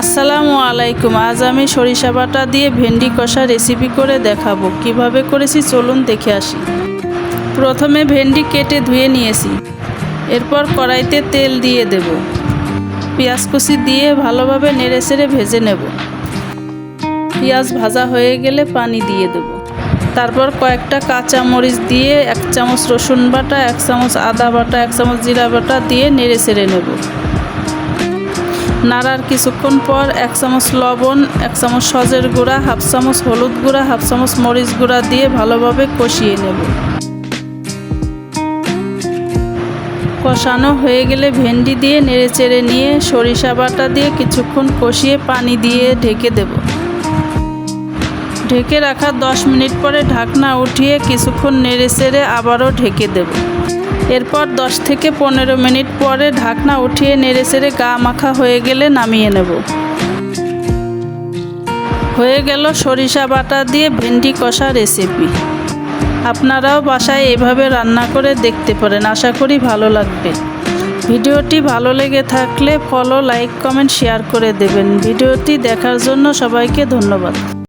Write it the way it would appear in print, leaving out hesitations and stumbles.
আসসালামু আলাইকুম। আজ আমি সরিষা বাটা দিয়ে ভেন্ডি কষা রেসিপি করে দেখাবো। কিভাবে করেছি চলুন দেখে আসি। প্রথমে ভেন্ডি কেটে ধুয়ে নিয়েছি। এরপর কড়াইতে তেল দিয়ে দেব। পেঁয়াজ কুচি দিয়ে ভালোভাবে নেড়েচেড়ে ভেজে নেব। পেঁয়াজ ভাজা হয়ে গেলে পানি দিয়ে দেব। তারপর কয়েকটা কাঁচা মরিচ দিয়ে 1 চামচ রসুন বাটা, 1 চামচ আদা বাটা, 1 চামচ জিরা বাটা দিয়ে নেড়েচেড়ে নেব। নাড়ার কিছুক্ষণ পর 1 চামচ লবণ, 1 চামচ সজের গুঁড়া, 1/2 চামচ হলুদ গুঁড়া, 1/2 চামচ মরিচ গুঁড়া দিয়ে ভালোভাবে কষিয়ে নেব। কষানো হয়ে গেলে ভেন্ডি দিয়ে নেড়েচেড়ে নিয়ে সরিষা বাটা দিয়ে কিছুক্ষণ কষিয়ে পানি দিয়ে ঢেকে দেব। ঢেকে রাখা 10 মিনিট পরে ঢাকনা উঠিয়ে কিছুক্ষণ নেড়েচেড়ে আবারও ঢেকে দেব। এরপর 10 থেকে 15 মিনিট পরে ঢাকনা উঠিয়ে নেড়েচেড়ে গা মাখা হয়ে গেলে নামিয়ে নেব। হয়ে গেল সরিষা বাটা দিয়ে ভেন্ডি কষা রেসিপি। আপনারাও বাসায় এভাবে রান্না করে দেখতে পারেন। আশা করি ভালো লাগবে। ভিডিওটি ভালো লেগে থাকলে ফলো, লাইক, কমেন্ট, শেয়ার করে দেবেন। ভিডিওটি দেখার জন্য সবাইকে ধন্যবাদ।